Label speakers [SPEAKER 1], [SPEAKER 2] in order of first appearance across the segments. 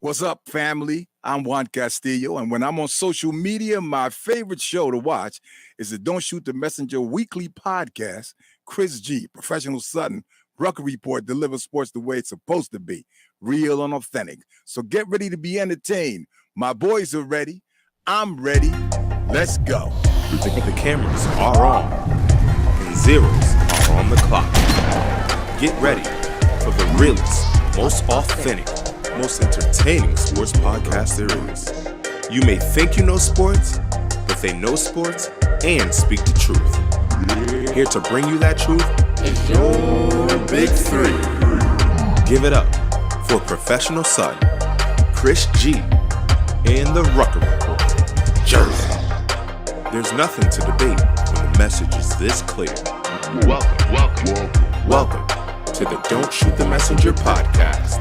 [SPEAKER 1] What's up, family? I'm Juan Castillo, and when I'm on social media, my favorite show to watch is the Don't Shoot the Messenger weekly podcast. Chris G, professional Sutton, Rucker Report delivers sports the way it's supposed to be, real and authentic. So get ready to be entertained. My boys are ready. I'm ready. Let's go.
[SPEAKER 2] The cameras are on, and zeros are on the clock. Get ready for the realest, most authentic, most entertaining sports podcast there is. You may think you know sports, but they know sports and speak the truth. Here to bring you that truth is your Big Three. Give it up for professional son, Chris G, and the Rucker Report, Jersey. There's nothing to debate when the message is this clear. Welcome to the Don't Shoot the Messenger podcast.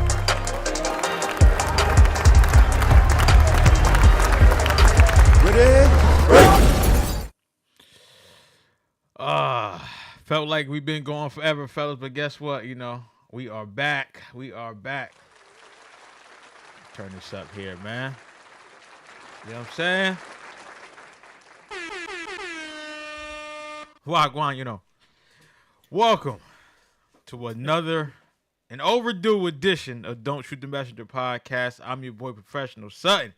[SPEAKER 3] Felt like we've been going forever, fellas, but guess what? We are back. Turn this up here, man. You know what I'm saying? Wagwan, Welcome to an overdue edition of Don't Shoot the Messenger podcast. I'm your boy, Professional Sutton.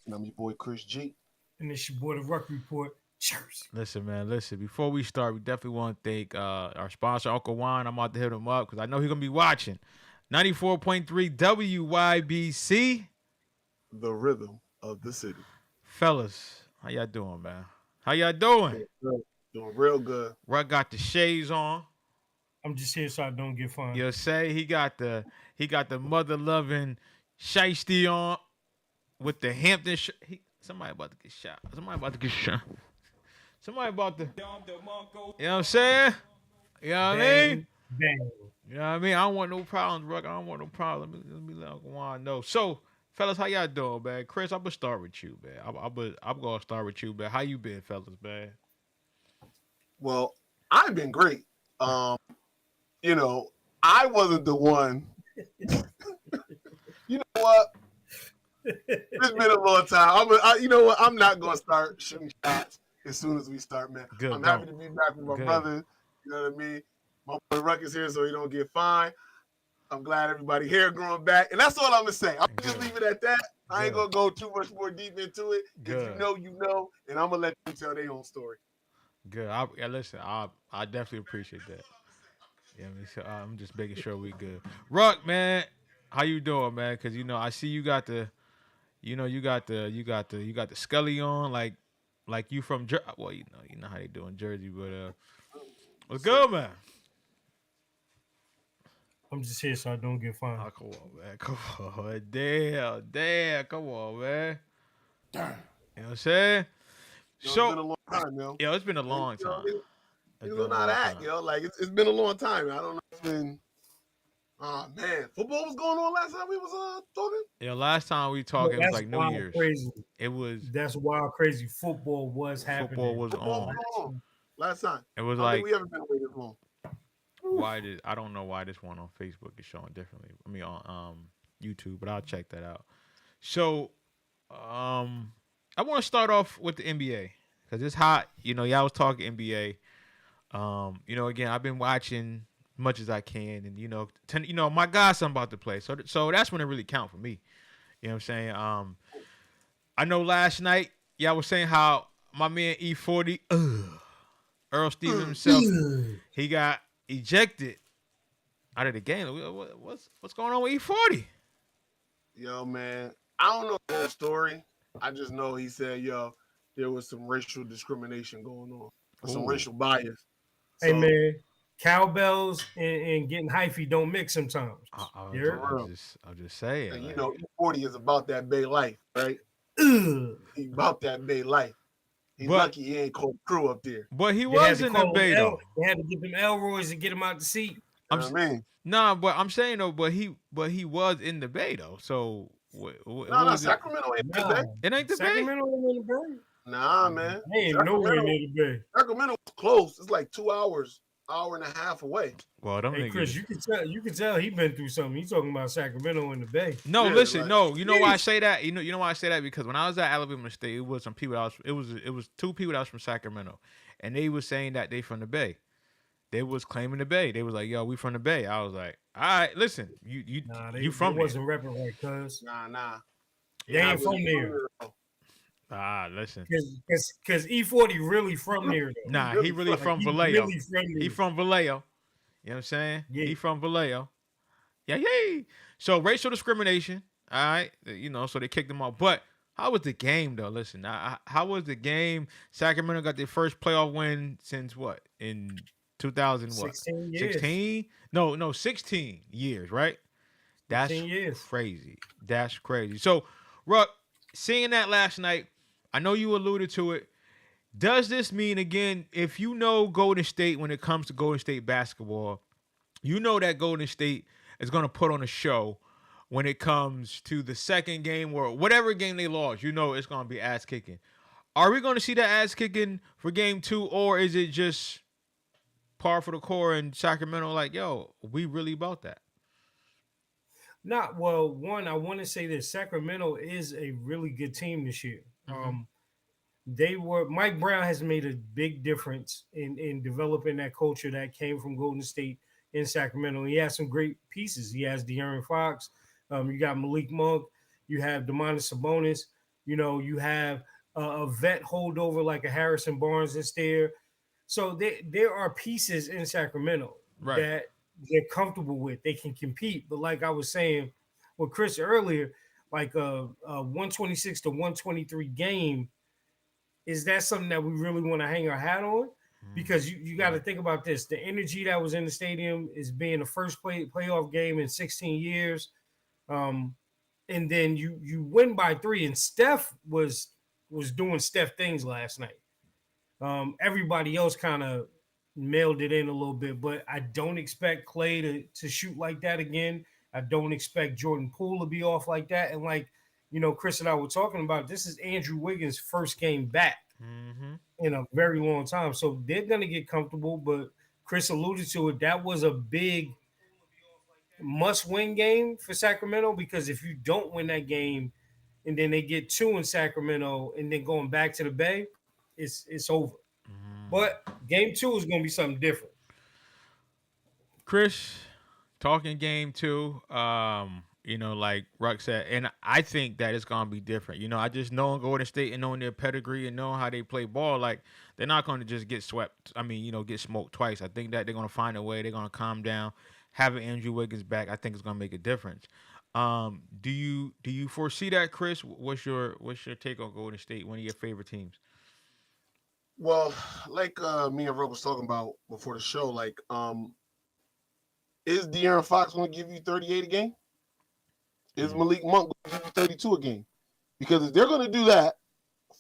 [SPEAKER 4] And I'm your boy, Chris G.
[SPEAKER 5] And it's your boy, the Rucker Report, Jersey.
[SPEAKER 3] Listen, man, before we start, we definitely want to thank our sponsor, Uncle Juan. I'm about to hit him up because I know he's going to be watching. 94.3 WYBC.
[SPEAKER 4] The rhythm of the city.
[SPEAKER 3] Fellas, how y'all doing, man? How y'all doing?
[SPEAKER 4] Doing real good.
[SPEAKER 3] Ruck got the shades on.
[SPEAKER 5] I'm just here so I don't get fined.
[SPEAKER 3] You'll say he got the mother-loving shiesty on with the Hampton somebody about to get shot. Somebody about to, you know what I'm saying? You know what I mean?
[SPEAKER 5] Bang.
[SPEAKER 3] You know what I mean? I don't want no problems, Ruck. I don't want no problems. Let me let Uncle Juan know. So, fellas, how y'all doing, man? Chris, I'm going to start with you, man. I'm going to start with you, man. How you been, fellas, man?
[SPEAKER 4] Well, I've been great. I wasn't the one. You know what? It's been a long time. I'm not going to start shooting shots as soon as we start, man.
[SPEAKER 3] Good,
[SPEAKER 4] I'm happy to be back with my brother. You know what I mean? My boy Ruck is here so he don't get fined. I'm glad everybody here growing back. And that's all I'm going to say. I'm just leave it at that. I ain't going to go too much more deep into it. If you know, and I'm going to let them tell their own story.
[SPEAKER 3] Good. I definitely appreciate that. Yeah, so I'm just making sure we good. Ruck, man, how you doing, man? Because I see you got the Scully on, like you from Jersey. Well, you know how they do in Jersey, but what's good, man?
[SPEAKER 5] I'm just here so I don't get fined.
[SPEAKER 3] Oh, come on, man. Come on, damn, come on, man.
[SPEAKER 4] Damn.
[SPEAKER 3] You know what I'm saying?
[SPEAKER 4] It's been a long time, yo.
[SPEAKER 3] Yeah, it's been a long time.
[SPEAKER 4] You know how to act, yo. Like it's been a long time. I don't know. It's been. Oh man, football was going on last time we was talking.
[SPEAKER 3] Yeah, last time we talked, it was like New Year's.
[SPEAKER 5] Crazy.
[SPEAKER 3] That's
[SPEAKER 5] wild, crazy. Football was happening.
[SPEAKER 3] Football was on.
[SPEAKER 4] Last time.
[SPEAKER 3] It was
[SPEAKER 4] I don't think we ever been away this long.
[SPEAKER 3] I don't know why this one on Facebook is showing differently. I mean on YouTube, but I'll check that out. So, I want to start off with the NBA because it's hot. Y'all was talking NBA. Again, I've been watching as much as I can, and my godson about to play, so that's when it really count for me. You know what I'm saying? I know last night y'all was saying how my man E40, Earl Stevens himself, he got ejected out of the game. What's going on with E40?
[SPEAKER 4] Yo, man, I don't know the whole story. I just know he said, there was some racial discrimination going on, some racial bias.
[SPEAKER 5] Hey, man, cowbells and getting hyphy don't mix sometimes.
[SPEAKER 3] I'm just saying.
[SPEAKER 4] And, E40 is about that Bay life, right? He about that Bay life. He's lucky he ain't called crew up there.
[SPEAKER 3] But he was in the Bay, though.
[SPEAKER 5] They had to get them Elroys to get him out the seat.
[SPEAKER 3] Nah, but I'm saying, though, but he was in the Bay, though. So,
[SPEAKER 4] no, Sacramento ain't the Bay.
[SPEAKER 3] It ain't the Bay?
[SPEAKER 5] Sacramento ain't in the Bay.
[SPEAKER 4] Nah, man.
[SPEAKER 5] They ain't nowhere near the Bay.
[SPEAKER 4] Sacramento was close. It's like 2 hours hour and a half away.
[SPEAKER 3] Well, them
[SPEAKER 5] Hey, Chris,
[SPEAKER 3] niggas.
[SPEAKER 5] you can tell he been through something. He's talking about Sacramento and the Bay.
[SPEAKER 3] No,
[SPEAKER 4] Yeah,
[SPEAKER 3] listen,
[SPEAKER 4] like,
[SPEAKER 3] no. You know why I say that? You know why I say that? Because when I was at Alabama State, it was some people. It was two people that was from Sacramento, and they was saying that they from the Bay. They was claiming the Bay. They was like, "Yo, we from the Bay." I was like, "All right, listen,
[SPEAKER 5] Nah,
[SPEAKER 3] you
[SPEAKER 5] they
[SPEAKER 3] from there?"
[SPEAKER 5] wasn't repping right, cuz.
[SPEAKER 4] nah.
[SPEAKER 5] They ain't from there.
[SPEAKER 3] Listen.
[SPEAKER 5] Cause E40 really from there though.
[SPEAKER 3] Nah,
[SPEAKER 4] really
[SPEAKER 3] he really
[SPEAKER 4] from-
[SPEAKER 3] from
[SPEAKER 5] He
[SPEAKER 3] Vallejo.
[SPEAKER 5] really from there.
[SPEAKER 3] He from Vallejo. You know what I'm saying?
[SPEAKER 5] Yeah.
[SPEAKER 3] He from Vallejo. Yeah, yay. So racial discrimination. All right, you know, so they kicked him off. But how was the game though? Listen, how was the game? Sacramento got their first playoff win since what? In 2000 what?
[SPEAKER 5] 16 years.
[SPEAKER 3] 16? No, 16 years, right? That's
[SPEAKER 5] 16 years.
[SPEAKER 3] crazy. That's crazy. So, Ruck, seeing that last night, I know you alluded to it. Does this mean, again, if you know Golden State when it comes to Golden State basketball, you know that Golden State is going to put on a show when it comes to the second game or whatever game they lost, you know it's going to be ass kicking. Are we going to see that ass kicking for game 2, or is it just par for the core in Sacramento like, yo, we really about that?
[SPEAKER 5] Not well. One, I want to say that Sacramento is a really good team this year. They were Mike Brown has made a big difference in developing that culture that came from Golden State in Sacramento. He has some great pieces. He has De'Aaron Fox. You got Malik Monk. You have Domantas Sabonis. You know, you have a vet holdover like a Harrison Barnes that's there. So there are pieces in Sacramento that they're comfortable with. They can compete. But like I was saying with Chris earlier, like a 126 to 123 game, is that something that we really want to hang our hat on? Because you got to think about this. The energy that was in the stadium is being the first playoff game in 16 years. And then you win by 3. And Steph was doing Steph things last night. Everybody else kind of mailed it in a little bit, but I don't expect Clay to shoot like that again. I don't expect Jordan Poole to be off like that. And like, you know, Chris and I were talking about, this is Andrew Wiggins' first game back in a very long time. So they're going to get comfortable, but Chris alluded to it. That was a big must-win game for Sacramento, because if you don't win that game and then they get 2 in Sacramento and then going back to the Bay, it's over. But game 2 is going to be something different.
[SPEAKER 3] Chris, talking game 2, you know, like Ruck said, and I think that it's going to be different. You know, I just know Golden State and knowing their pedigree and knowing how they play ball, like, they're not going to just get swept. I mean, you know, get smoked twice. I think that they're going to find a way. They're going to calm down. Having Andrew Wiggins back, I think, is going to make a difference. Do you foresee that, Chris? What's your take on Golden State, one of your favorite teams?
[SPEAKER 4] Well, like me and Rob was talking about before the show, like, is De'Aaron Fox going to give you 38 a game? Is Malik Monk going to give you 32 a game? Because if they're going to do that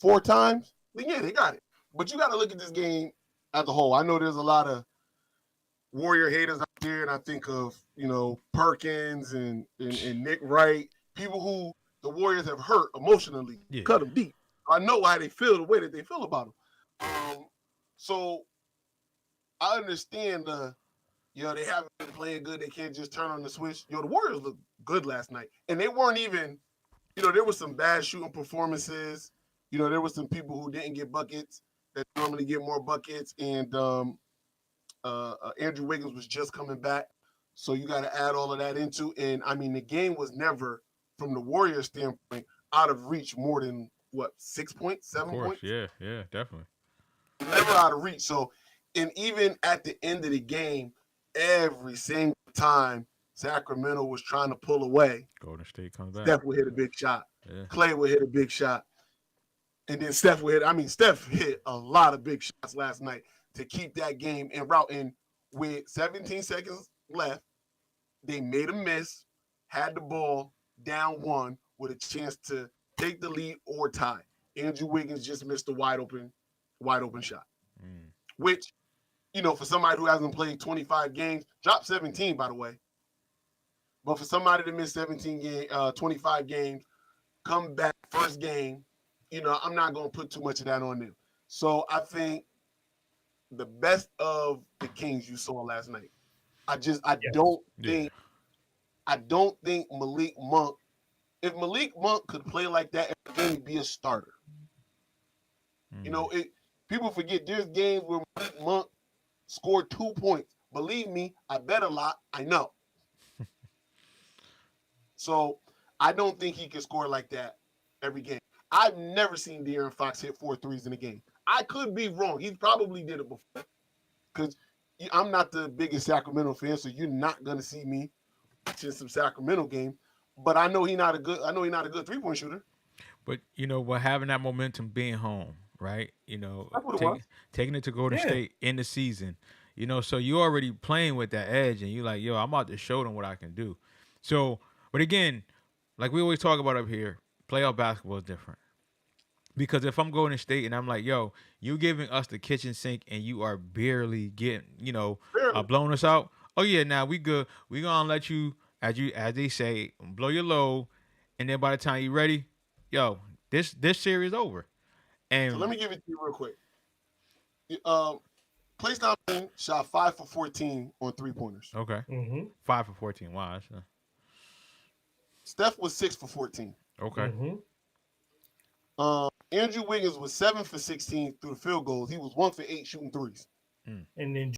[SPEAKER 4] 4 times, then yeah, they got it. But you got to look at this game as a whole. I know there's a lot of Warrior haters out there, and I think of, you know, Perkins and Nick Wright, people who the Warriors have hurt emotionally, cut them deep. I know why they feel the way that they feel about them. So I understand they haven't been playing good. They can't just turn on the switch. The Warriors looked good last night. And they weren't even, there was some bad shooting performances. There was some people who didn't get buckets that normally get more buckets. And Andrew Wiggins was just coming back. So you got to add all of that into. And, I mean, the game was never, from the Warriors standpoint, out of reach more than, 6 points, 7 points?
[SPEAKER 3] Yeah, definitely.
[SPEAKER 4] Never out of reach. So, and even at the end of the game, every single time Sacramento was trying to pull away,
[SPEAKER 3] Golden State comes back.
[SPEAKER 4] Steph would hit a big shot.
[SPEAKER 3] Yeah.
[SPEAKER 4] Clay would hit a big shot. And then Steph hit a lot of big shots last night to keep that game en route. And with 17 seconds left, they made a miss, had the ball, down 1 with a chance to take the lead or tie. Andrew Wiggins just missed a wide open shot, which, for somebody who hasn't played 25 games, dropped 17, by the way. But for somebody to miss 25 games, come back first game, I'm not going to put too much of that on them. So I think the best of the Kings you saw last night. I don't think Malik Monk. If Malik Monk could play like that every game, he'd be a starter. You know, people forget there's games where Malik Monk scored 2 points. Believe me, I bet a lot. I know. So I don't think he can score like that every game. I've never seen De'Aaron Fox hit 4 threes in a game. I could be wrong. He probably did it before. Because I'm not the biggest Sacramento fan, so you're not gonna see me watching some Sacramento game. But I know he's not a good 3-point shooter.
[SPEAKER 3] But you know what, having that momentum, being home, right? You know,
[SPEAKER 4] That's what it was.
[SPEAKER 3] taking it to Golden State in the season. You know, so you already playing with that edge, and you like, yo, I'm about to show them what I can do. So, but again, like we always talk about up here, playoff basketball is different. Because if I'm going to State and I'm like, yo, you giving us the kitchen sink and you are barely getting, blowing us out. Oh yeah, now we good. We gonna let you, as they say, blow your load, and then by the time you ready, yo, this series over. And
[SPEAKER 4] So let me give it to you real quick. PlayStation shot 5 for 14 on 3-pointers.
[SPEAKER 3] Okay. 5 for 14. Wow.
[SPEAKER 4] Steph was 6 for 14.
[SPEAKER 3] Okay.
[SPEAKER 4] Andrew Wiggins was 7 for 16 through the field goals. He was 1 for 8 shooting threes.
[SPEAKER 5] And then